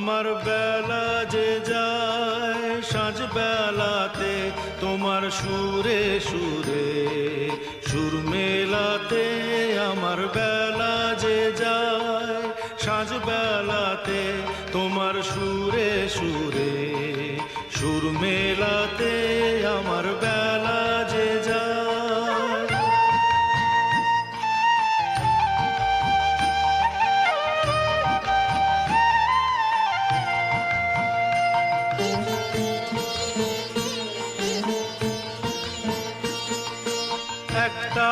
আমার বেলা যে যায় সাঁঝ বেলাতে তোমার সুরে সুরে সুর মেলাতে, আমার বেলা যে যায় সাঁঝ বেলাতে তোমার সুরে সুরে সুর মেলাতে, আমার বেলা যে যায়। একটা